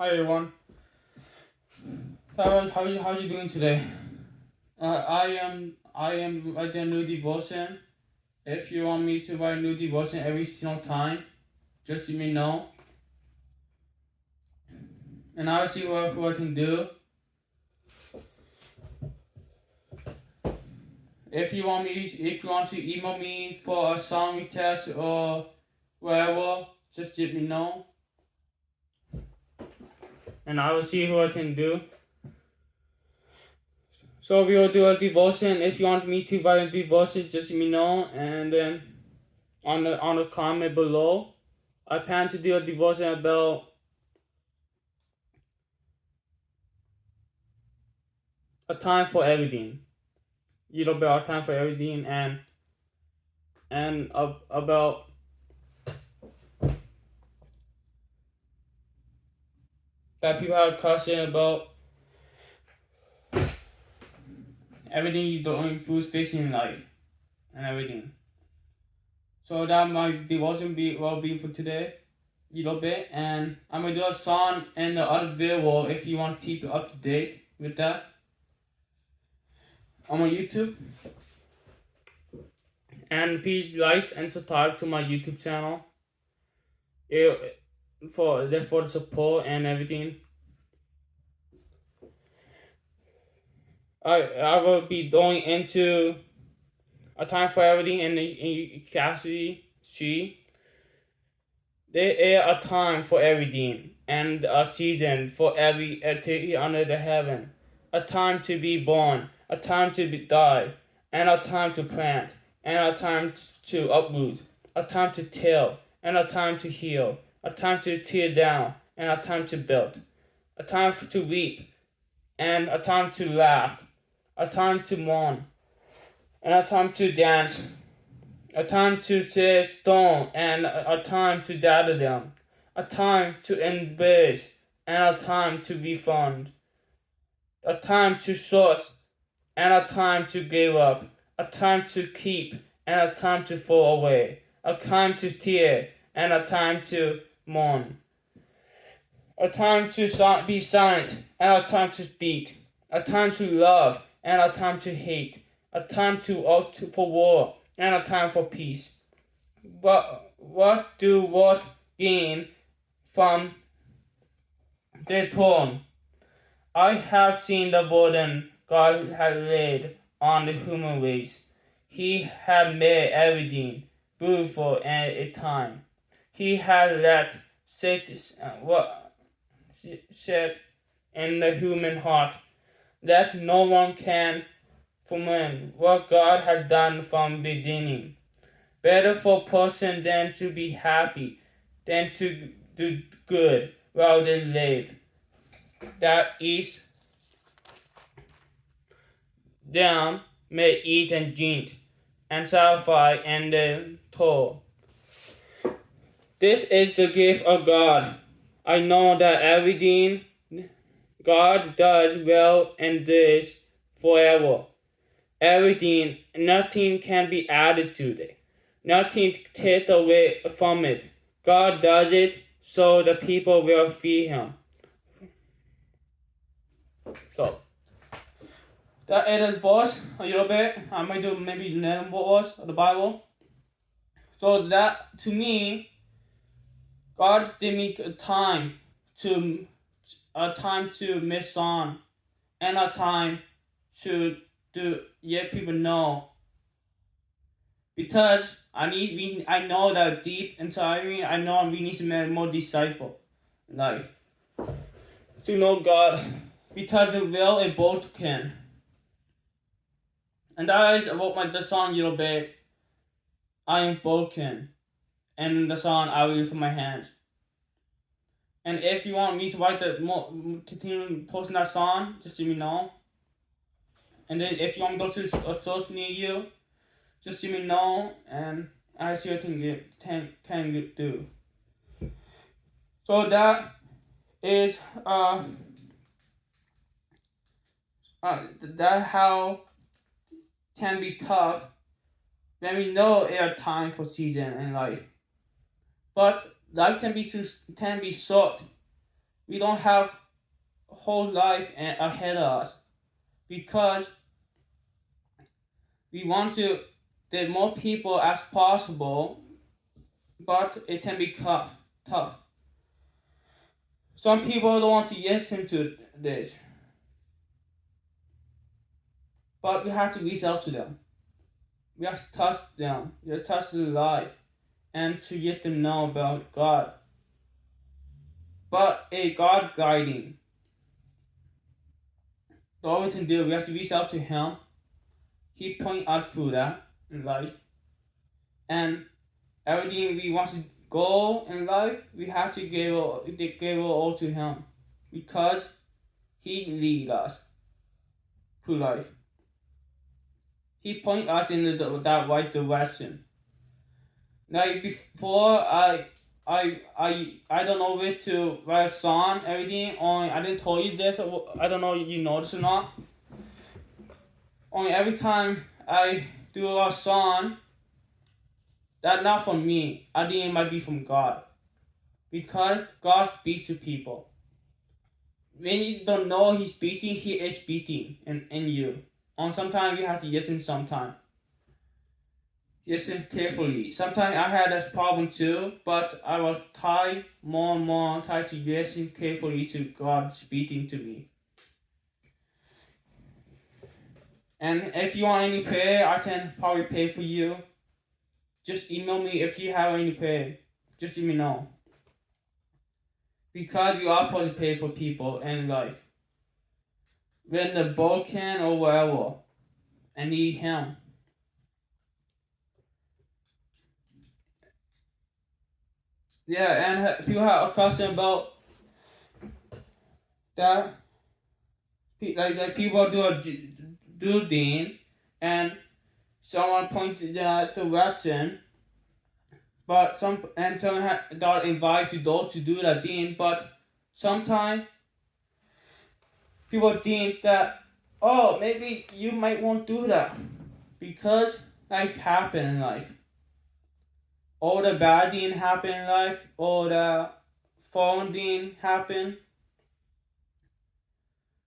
Hi everyone. How you doing today? I am writing a new devotion. If you want me to write a new devotion every single time, just let me know, and I'll see what I can do. If you want to email me for a song request or whatever, just let me know, and I will see what I can do. So we will do a devotion. If you want me to write a devotion, just let me know, and then on the comment below. I plan to do a devotion about a time for everything. About a time for everything, and about that people have a question about everything you don't foods facing in life and everything. So that my devotion will be for today, bit, and I'm gonna do a song and the other video if you want to keep up to date with that on my YouTube. And please like and subscribe to my YouTube channel. For the support and everything. I will be going into a time for everything in Cassidy. There is a time for everything and a season for every activity under the heaven. A time to be born, a time to die, and a time to plant, and a time to uproot, a time to till, and a time to heal, a time to tear down, and a time to build, a time to weep, and a time to laugh, a time to mourn, and a time to dance, a time to say stone, and a time to gather them, a time to embrace, and a time to refund, a time to source, and a time to give up, a time to keep, and a time to fall away, a time to tear, and a time to mourn, a time to be silent, and a time to speak, a time to love, and a time to hate, a time for war, and a time for peace. But what do what gain from the throne? I have seen the burden God had laid on the human race. He had made everything beautiful at a time. He had let what set in the human heart that no one can fulfill what God had done from the beginning. Better for a person than to be happy, than to do good while they live. That is them may eat and drink, and satisfy and then toil. This is the gift of God. I know that everything God does well and this forever. Everything, nothing can be added to it. Nothing taken away from it. God does it so the people will fear Him. So that is the verse a little bit. I might do maybe another verse of the Bible. So that to me, God gave me a time to miss on, and a time to let people know, because I know that deep inside me, I know we need to make more disciple in life to know God, because the will is broken. And that is about the song little bit. I am broken, and the song I will use my hands. And if you want me to write continue posting that song, just let me know. And then if you want me to go to a source near you, just let me know, and I see what I can do. So that is that how can be tough when we know it a time for season in life. But life can be short. we don't have whole life ahead of us because we want to get more people as possible, but it can be tough. Tough. Some people don't want to listen to this, but we have to reach out to them. We have to touch them. We have to touch their life and to let them know about God. But a God guiding. All we can do, we have to reach out to Him. He point out through that in life. And everything we want to go in life, we have to give it all to Him. Because He lead us through life. He point us in that right direction. Like before, I don't know where to write a song, everything. Only I didn't tell you this. I don't know if you noticed or not. Only every time I do a song, that not from me. I think it might be from God, because God speaks to people. When you don't know He's speaking, He is speaking in you. And sometimes you have to listen. Sometimes listen carefully. Sometimes I had this problem too, but I will try more and more try to listen carefully to God speaking to me. And if you want any prayer, I can probably pray for you. Just email me if you have any prayer. Just let me know. Because you are supposed to pray for people in life. When they're broken or whatever, and need Him. Yeah, and people have a question about that. Like people do thing, and someone pointed that direction, but someone got invited to go to do that thing, but sometimes people think that, oh, maybe you might won't do that because life happen in life. All the bad thing happen in life, all the fallen thing happen.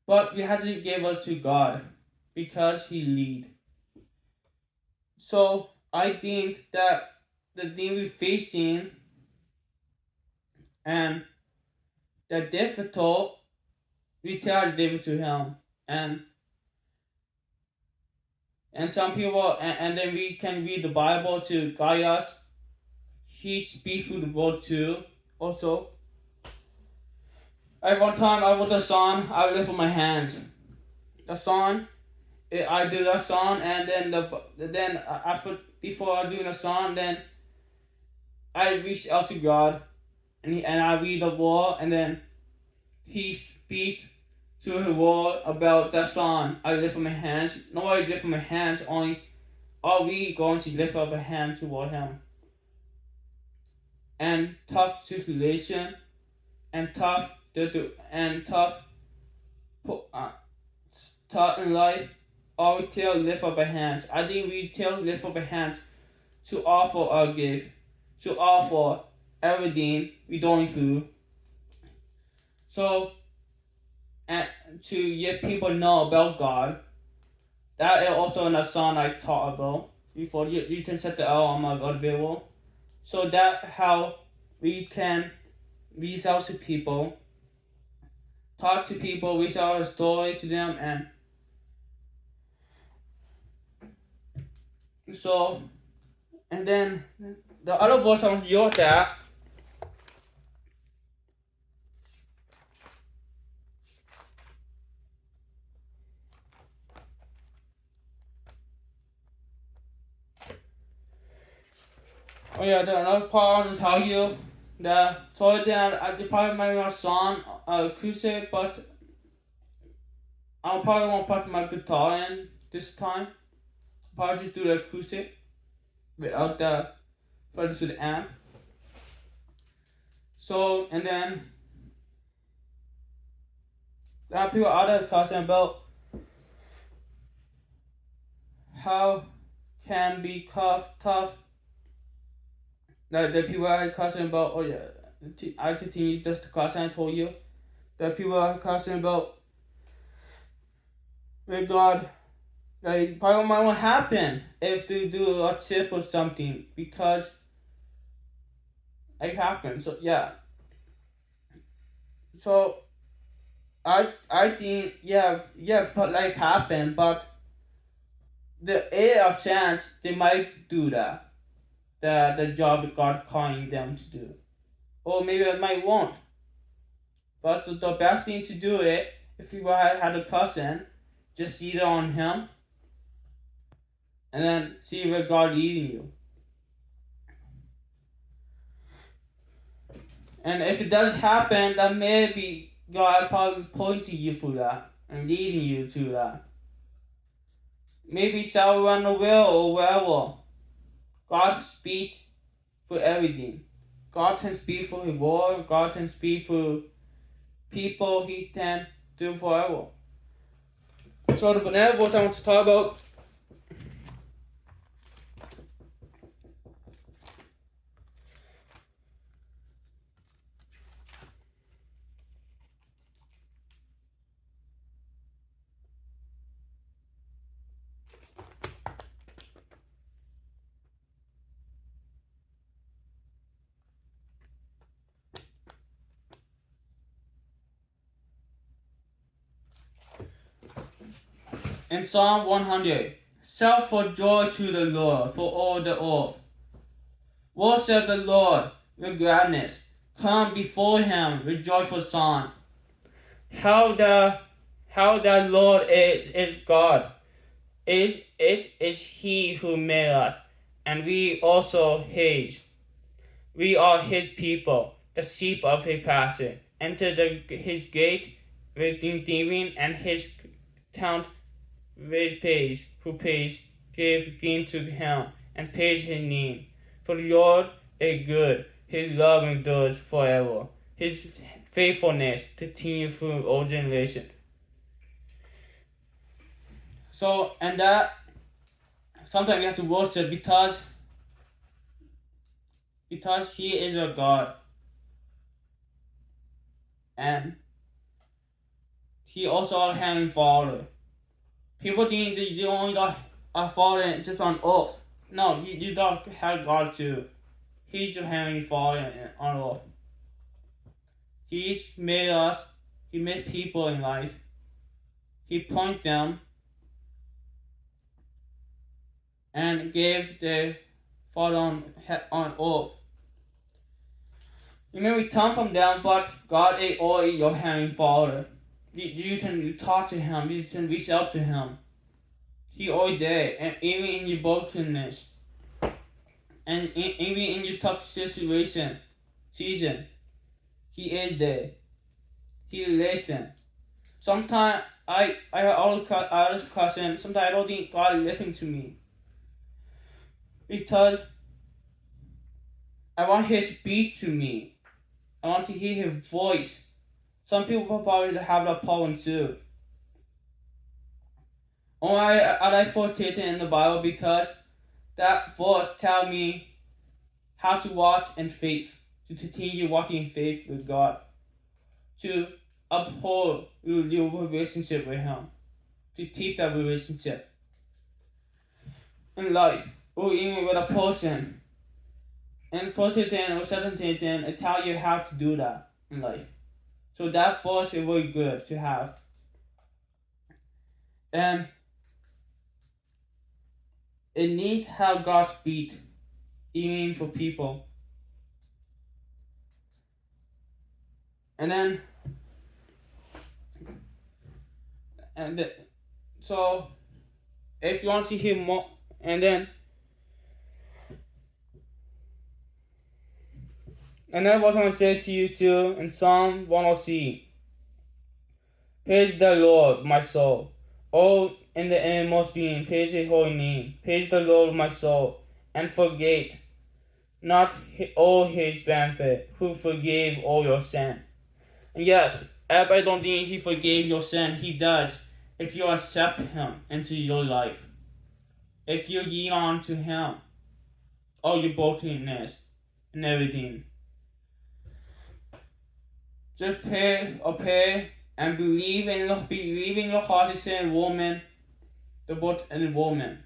But we have to give it to God because He lead. So I think that the thing we're facing and the difficult, we try to give it to Him. And some people, and then we can read the Bible to guide us. He speaks through the word too. Also, at one time I wrote a song. I lift up my hands. The song, I do that song, and then after before I do the song, then I reach out to God, and I read the word, and then He speaks through the word about that song. I lift up my hands. Nobody lift up my hands. Only are we going to lift up a hand toward Him. And tough situation, and tough tough in life. Or we tell lift up our hands. I think we tell lift up our hands to offer our gift, to offer everything we going through. So, and to let people know about God. That is also in a song I talked about before. You can set the L on my God video. So that how we can reach out to people, talk to people, reach out a story to them, and so, and then the other verse I want to look at. Oh yeah, the another part I want to tell you. The sorry that I probably might not song acoustic, but I probably won't put my guitar in this time. Probably just do the acoustic without the further to the amp. So and then there are people other question about how can be tough. Like the people are question about, oh yeah, I continue just the question I told you. that people are questioning about with God. Like, probably might not happen if they do a tip or something because it happens. So yeah. So I think but like happen, but the air of chance they might do that. The job God calling them to do, or maybe it might won't. But the best thing to do it if you had a cousin, just eat it on him, and then see where God leading you. And if it does happen, then maybe God probably pointing you through that and leading you to that. Maybe somewhere on the will or wherever. God speaks for everything. God can speak for His word. God can speak for people. He can do forever. So the banana verse I want to talk about in Psalm 100. Shout for joy to the Lord for all the earth. Worship the Lord with gladness. Come before Him with joyful song. How the Lord is God. It is He who made us, and we also His. We are His people, the sheep of His pasture. Enter His gate with thanksgiving, and His town with praise. Who praise give gain to Him, and praise His name. For the Lord is good; His love endures forever. His faithfulness continues through all generations. So, and that sometimes we have to worship because He is our God, and He also our Heavenly Father. People think that you only got a Father just on earth. No, you don't have God too. He's your Heavenly Father on earth. He's made us. He made people in life. He point them and gave the Father on earth. You may return from them, but God is always your Heavenly Father. You can talk to Him. You can reach out to Him. He always there, and even in your brokenness, and even in your tough season, He is there. He listens. Sometimes I always question. Sometimes I don't think God listens to me because I want His speak to me. I want to hear His voice. Some people probably have that problem too. I like 14 in the Bible because that verse tells me how to walk in faith, to continue walking in faith with God, to uphold your relationship with Him, to keep that relationship in life, or even with a person. And 14 or 17 it tells you how to do that in life. So that verse is really good to have. And it needs how God speaks, even for people. And then, so if you want to hear more, and then what I want to say to you too in Psalm 103. Praise the Lord, my soul. All in the innermost being, praise His holy name. Praise the Lord, my soul, and forget not all His benefit, who forgave all your sin. And yes, I don't think He forgave your sin. He does, if you accept Him into your life. If you yield on to Him, all your brokenness and everything. Just pray and believe in your heart to say enrollment, the word enrollment.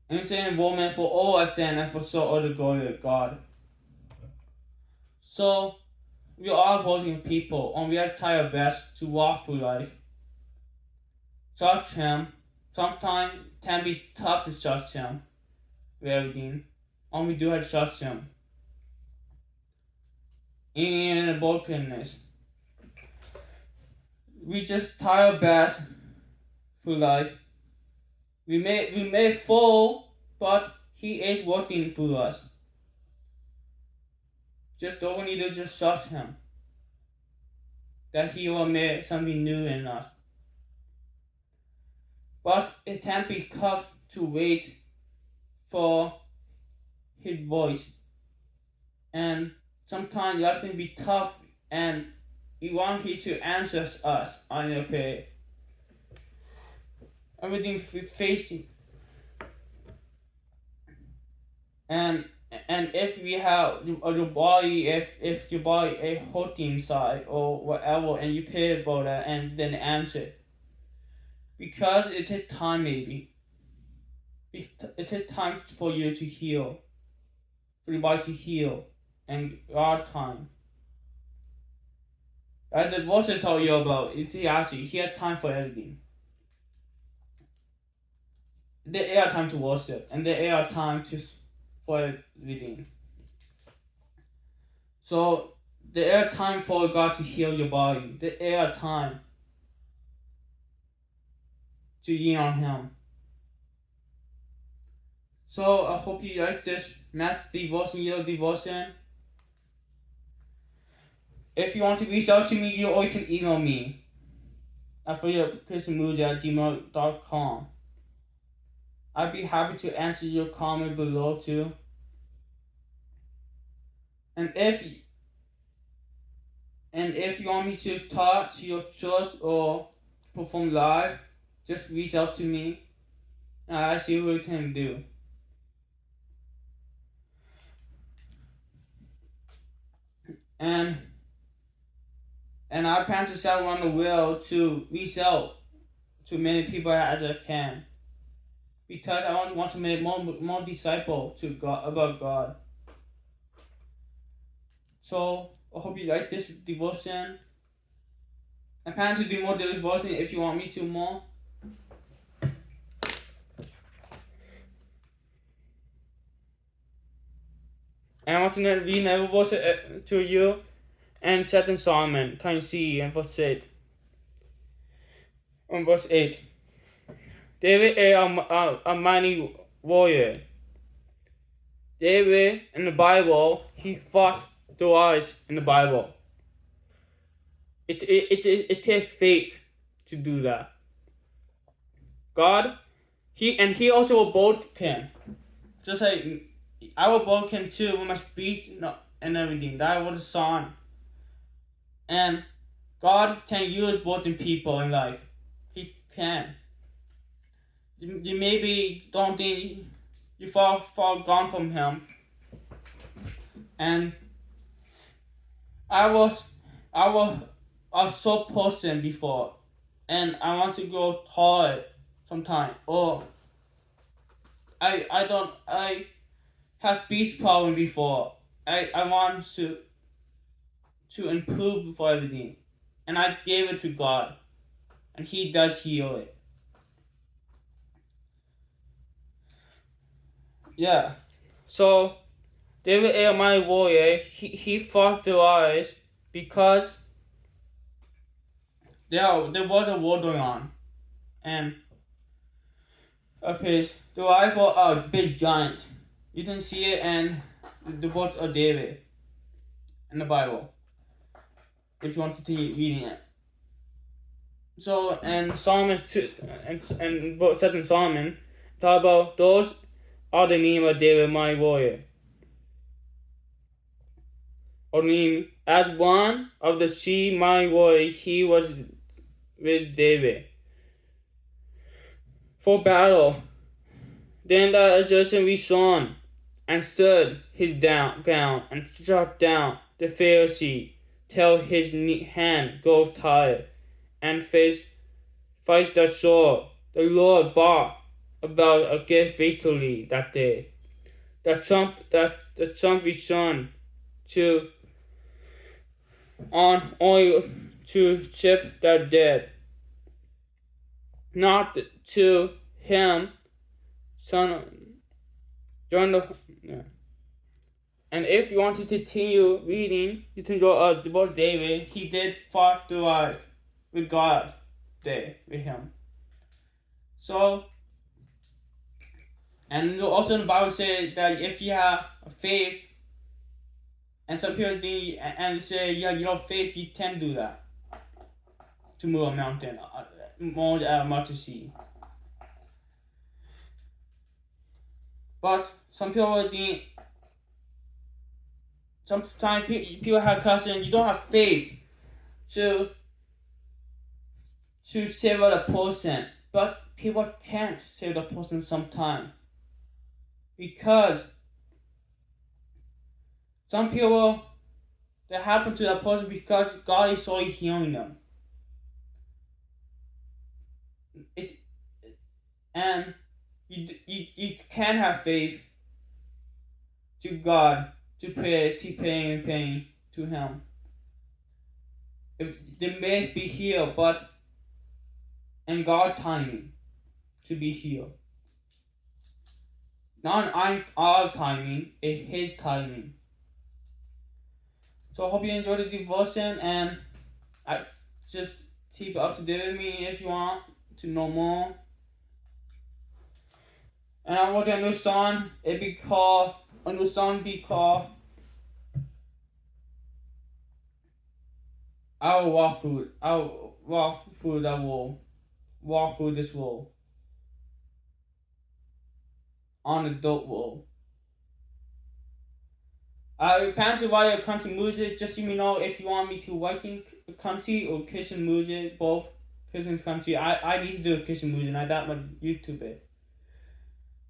And say enrollment for all our sin and for so all the glory of God. So we are broken people and we have to try our best to walk through life. Trust Him. Sometimes it can be tough to trust Him with everything. And we do have to trust Him. In the brokenness. We just try our best through life. We may fall, but He is working through us. Just don't need to just trust Him. That He will make something new in us. But it can be tough to wait for His voice. And sometimes life can be tough and we want Him to answer us on your prayer. Everything we're facing. And if we have your body, if your body is hurting inside or whatever, and you pray about that and then answer. Because it takes time maybe. It takes time for you to heal. For your body to heal. And God time. The devotion told you about, it's actually, He had time for everything. There are time to worship, and there are time for everything. So there are time for God to heal your body. There are time to lean on Him. So I hope you like this mass devotion, your devotion. If you want to reach out to me, you always can email me at freedompersonmood@gmail.com. I'd be happy to answer your comment below too. And if you want me to talk to your church or perform live, just reach out to me and I'll see what we can do. And I plan to sell around the world to reach out to many people as I can. Because I want to make more disciples to God about God. So I hope you like this devotion. I plan to do more devotion if you want me to more. And I want to read another verse to you. And 2 Solomon, can you see in verse 8? On verse 8. David is a mighty warrior. David in the Bible, he fought the wars in the Bible. It takes faith to do that. God, he also broke him. Just like I will broke him too with my speech and everything. That was a song. And God can use broken people in life. He can. You maybe don't think you far gone from Him. And I was a so person before, and I want to go hard sometime. Or I have speech problem before. I want to improve for everything, and I gave it to God, and He does heal it. Yeah, so David is my warrior. He fought the lions because there was a war going on, and the lions were a big giant. You can see it in the book of David in the Bible if you want to keep reading it. So and Solomon and book 2 Solomon talk about those are the name of David my warrior. Or name as one of the three my warrior he was with David for battle. Then the Egyptian we saw him and stood his ground and struck down the Pharisee till his hand grows tired, and fights the sword. The Lord brought about a great victory that day. The Trump returned to on oil to ship the dead, not to him, son. Join the. Yeah. And if you want to continue reading, you can go about David. He did fight through life with God there with him. So, and also the Bible says that if you have faith, and some people think and say, yeah, you have faith, you can do that to move a mountain, more much to see. But some people think. Sometimes people have questions. You don't have faith to save the person, but people can't save the person sometimes because some people that happen to that person because God is already healing them. And you can have faith to God to pray to Him. They may be healed, but in God's timing to be healed. Not our timing, it's His timing. So I hope you enjoyed the devotion, and I just keep up to date with me if you want to know more. And I wrote a new song. A new song be called I will walk through that wall. Walk through this wall. On the dope wall. I plan to write a country music. Just let me know if you want me to writing country or Christian music, both Christian country. I need to do a Christian music, and I got my YouTube it.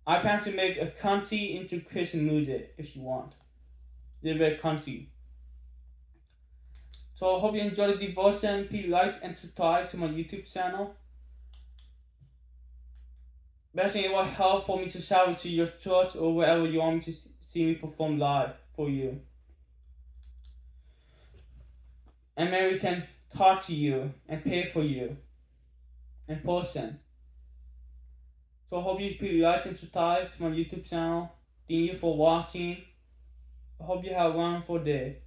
I plan to make a country into Christian music if you want. Live a country. So I hope you enjoyed the devotion. Please like and subscribe to my YouTube channel. Basically, it will help for me to travel to your church or wherever you want me to see me perform live for you. And maybe we can talk to you and pay for you in person. So I hope you please like and subscribe to my YouTube channel. Thank you for watching. I hope you have a wonderful day.